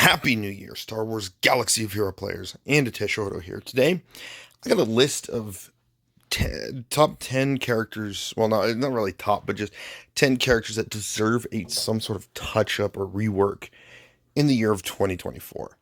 Happy New Year, Star Wars Galaxy of Hero players, and Ateshoto here. Today, I got a list of top 10 characters. Well, not really top, but just 10 characters that deserve some sort of touch up or rework in the year of 2024.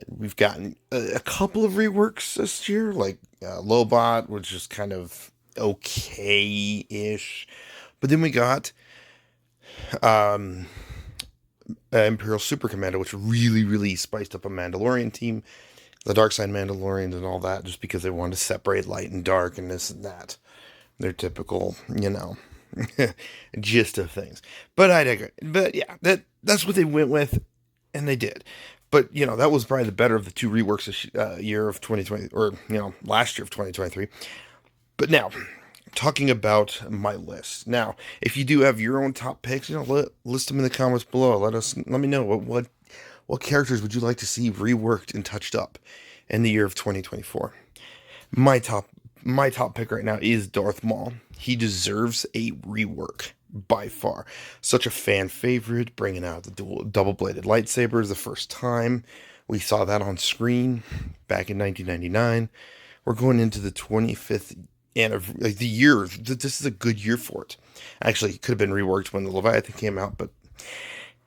We've gotten a couple of reworks this year, like Lobot, which is kind of okay ish. But then we got um, Imperial Super Commando, which really spiced up a Mandalorian team, the Dark Side Mandalorians and all that, just because they wanted to separate light and dark and this and that. Their typical, gist of things. But I digress. But yeah, that's what they went with, and they did. But that was probably the better of the two reworks this year of 2020, or last year of 2023. But now, talking about my list. Now, if you do have your own top picks, list them in the comments below. Let me know what characters would you like to see reworked and touched up in the year of 2024. My top pick right now is Darth Maul. He deserves a rework by far. Such a fan favorite, bringing out the double-bladed lightsabers the first time. We saw that on screen back in 1999. We're going into the 25th and like the year. This is a good year for it. Actually, it could have been reworked when the Leviathan came out, but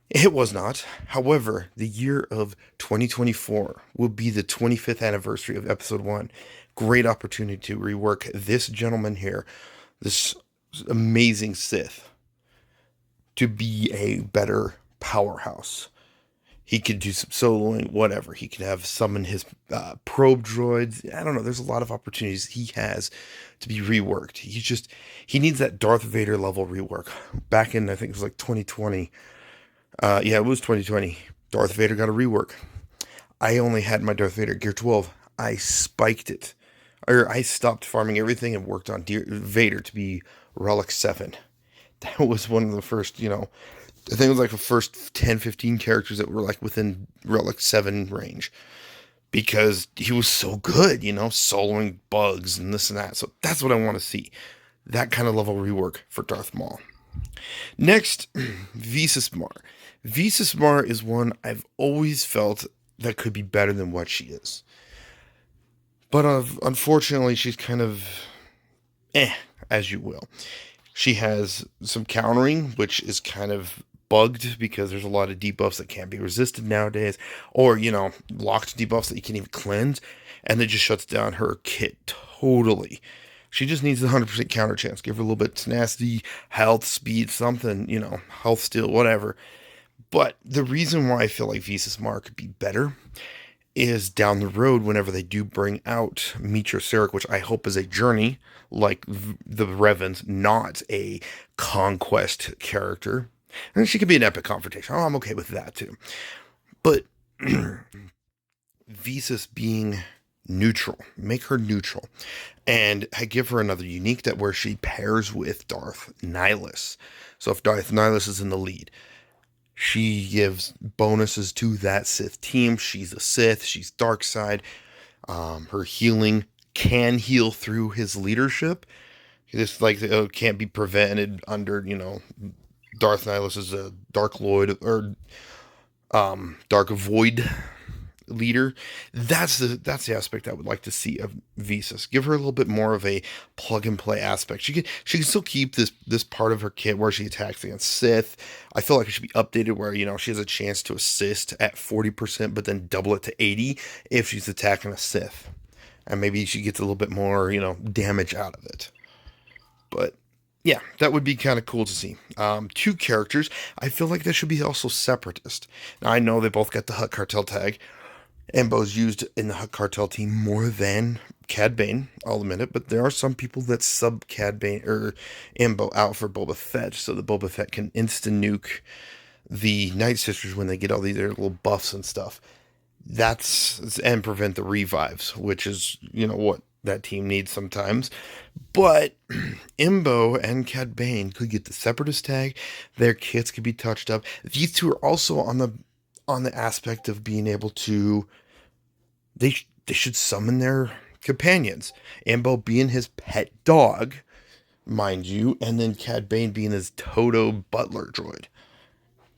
it was not. However, the year of 2024 will be the 25th anniversary of Episode 1. Great opportunity to rework this gentleman here, this amazing Sith, to be a better powerhouse. He could do some soloing, whatever. He could have summon his probe droids. I don't know. There's a lot of opportunities he has to be reworked. He needs that Darth Vader level rework. Back in, I think it was like 2020. Yeah, it was 2020. Darth Vader got a rework. I only had my Darth Vader Gear 12. I spiked it. Or I stopped farming everything and worked on Vader to be Relic 7. That was one of the first, I think it was like the first 10, 15 characters that were like within Relic 7 range. Because he was so good, soloing bugs and this and that. So that's what I want to see. That kind of level rework for Darth Maul. Next, Visas Mar. Visas Mar is one I've always felt that could be better than what she is. But unfortunately, she's kind of as you will. She has some countering, which is kind of bugged because there's a lot of debuffs that can't be resisted nowadays, or locked debuffs that you can't even cleanse, and it just shuts down her kit totally. She just needs the 100% counter chance. Give her a little bit of tenacity, health, speed, something, health steal, whatever. But the reason why I feel like Visas Mar could be better is down the road whenever they do bring out Meetra Surik, which I hope is a journey like the Revans, not a conquest character. And she could be an epic confrontation. Oh, I'm okay with that too. But Visas being neutral, make her neutral, and I give her another unique that where she pairs with Darth Nihilus. So if Darth Nihilus is in the lead, she gives bonuses to that Sith team. She's a Sith. She's dark side. Her healing can heal through his leadership. It's like it can't be prevented under, Darth Nihilus is a Dark Lord or Dark Void leader. That's the aspect I would like to see of Visas. Give her a little bit more of a plug and play aspect. She can still keep this part of her kit where she attacks against Sith. I feel like it should be updated where she has a chance to assist at 40%, but then double it to 80 if she's attacking a Sith, and maybe she gets a little bit more damage out of it. But yeah, that would be kind of cool to see. Two characters. I feel like that should be also Separatist. Now I know they both got the Hutt Cartel tag. Embo's used in the Hutt Cartel team more than Cad Bane, I'll admit it, but there are some people that sub Cad Bane or Embo out for Boba Fett so that Boba Fett can insta-nuke the Night Sisters when they get all these little buffs and stuff. And prevent the revives, which is, what that team needs sometimes. But Embo and Cad Bane could get the Separatist tag. Their kits could be touched up. These two are also on the aspect of being able to, they should summon their companions. Embo being his pet dog, mind you, and then Cad Bane being his Toto butler droid.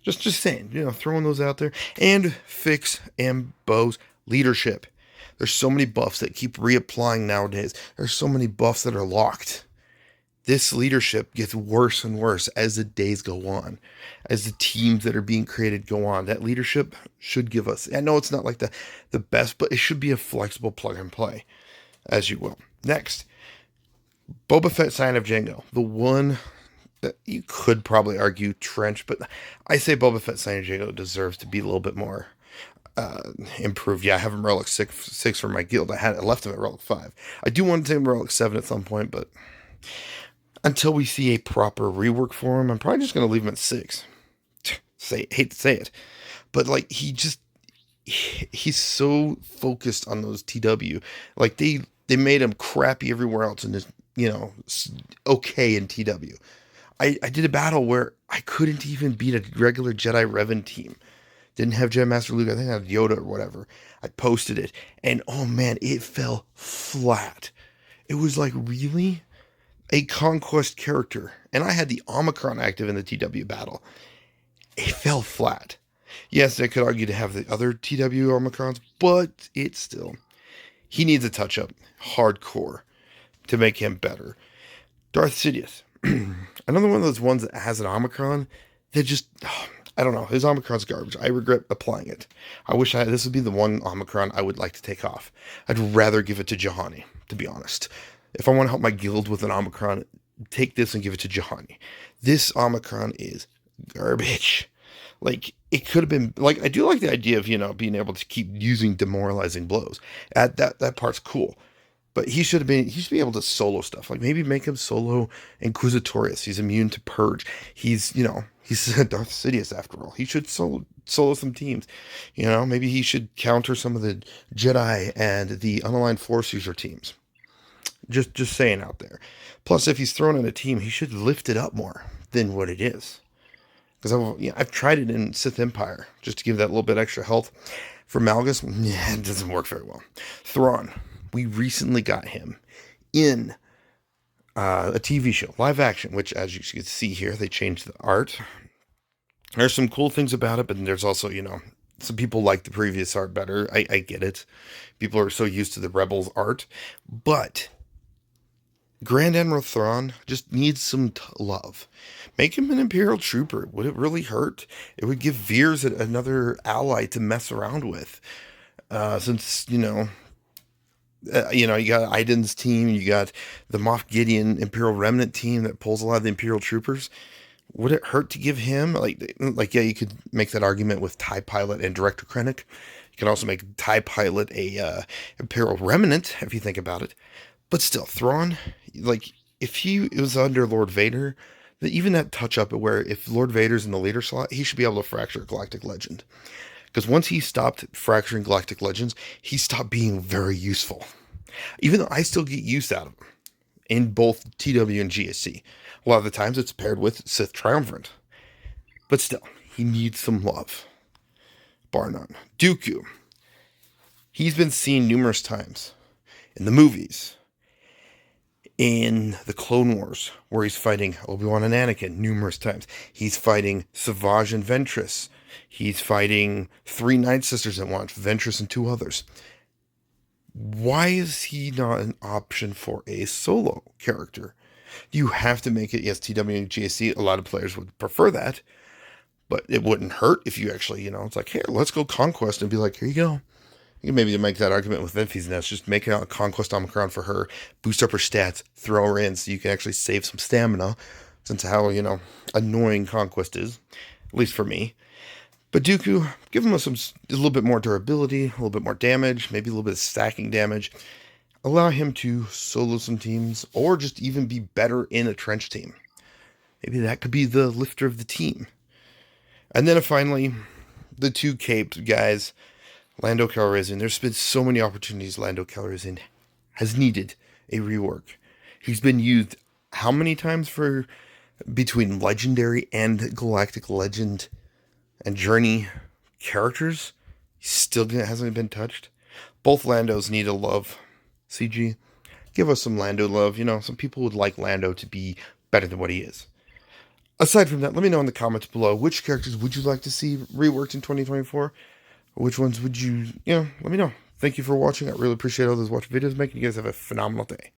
Just saying, throwing those out there. And fix Ambo's leadership. There's so many buffs that keep reapplying nowadays. There's so many buffs that are locked. This leadership gets worse and worse as the days go on, as the teams that are being created go on. That leadership should give us, I know it's not like the best, but it should be a flexible plug and play, as you will. Next, Boba Fett Sign of Django. The one that you could probably argue Trench, but I say Boba Fett Sign of Django deserves to be a little bit more improved. Yeah, I have him Relic 6 for my guild. I left him at Relic 5. I do want to take him Relic 7 at some point, but until we see a proper rework for him, I'm probably just going to leave him at 6. Hate to say it, but like he's so focused on those TW. Like they made him crappy everywhere else and just okay in TW. I did a battle where I couldn't even beat a regular Jedi Revan team. Didn't have Jedi Master Luke. I think I had Yoda or whatever. I posted it, and oh man, it fell flat. It was like, really? A conquest character, and I had the Omicron active in the TW battle. It fell flat. Yes, I could argue to have the other TW Omicrons, but he needs a touch up, hardcore, to make him better. Darth Sidious, another one of those ones that has an Omicron that just, I don't know, his Omicron's garbage. I regret applying it. I wish this would be the one Omicron I would like to take off. I'd rather give it to Juhani, to be honest. If I want to help my guild with an Omicron, take this and give it to Juhani. This Omicron is garbage. Like, it could have been, like, I do like the idea of, being able to keep using demoralizing blows. That part's cool. But he should be able to solo stuff. Like, maybe make him solo Inquisitorius. He's immune to Purge. He's Darth Sidious after all. He should solo some teams. Maybe he should counter some of the Jedi and the unaligned Force user teams. Just saying out there. Plus, if he's thrown in a team, he should lift it up more than what it is. Because I've tried it in Sith Empire just to give that little bit extra health. For Malgus, it doesn't work very well. Thrawn, we recently got him in a TV show, live action, which, as you can see here, they changed the art. There's some cool things about it, but there's also, some people like the previous art better. I get it. People are so used to the Rebels art. But Grand Admiral Thrawn just needs some love. Make him an Imperial Trooper. Would it really hurt? It would give Veers another ally to mess around with. Since, you got Iden's team, you got the Moff Gideon Imperial Remnant team that pulls a lot of the Imperial Troopers. Would it hurt to give him, yeah, you could make that argument with TIE Pilot and Director Krennic. You can also make TIE Pilot a Imperial Remnant, if you think about it. But still, Thrawn, if he was under Lord Vader, even that touch-up where if Lord Vader's in the leader slot, he should be able to fracture a Galactic Legend. Because once he stopped fracturing Galactic Legends, he stopped being very useful. Even though I still get use out of him in both TW and GSC. A lot of the times it's paired with Sith Triumvirate. But still, he needs some love. Bar none. Dooku. He's been seen numerous times in the movies. In the Clone Wars, where he's fighting Obi-Wan and Anakin numerous times. He's fighting Savage and Ventress. He's fighting 3 Night Sisters at once, Ventress and 2 others. Why is he not an option for a solo character? You have to make it, yes, TW and GSC, a lot of players would prefer that, but it wouldn't hurt if you actually, it's like, here, let's go Conquest, and be like, here you go. You can maybe make that argument with Vinfi's Nest. Just make out a Conquest Omicron for her, boost up her stats, throw her in so you can actually save some stamina, since how, annoying Conquest is, at least for me. But Dooku, give him a little bit more durability, a little bit more damage, maybe a little bit of stacking damage. Allow him to solo some teams, or just even be better in a trench team. Maybe that could be the lifter of the team. And then finally, the 2 caped guys, Lando Calrissian. There's been so many opportunities Lando Calrissian has needed a rework. He's been used how many times for between Legendary and Galactic Legend and Journey characters? He still hasn't been touched. Both Landos need a love. CG, give us some Lando love. Some people would like Lando to be better than what he is. aside from that, let me know in the comments below which characters would you like to see reworked in 2024. Which ones would you, let me know. Thank you for watching. I really appreciate all those watch videos making. You guys have a phenomenal day.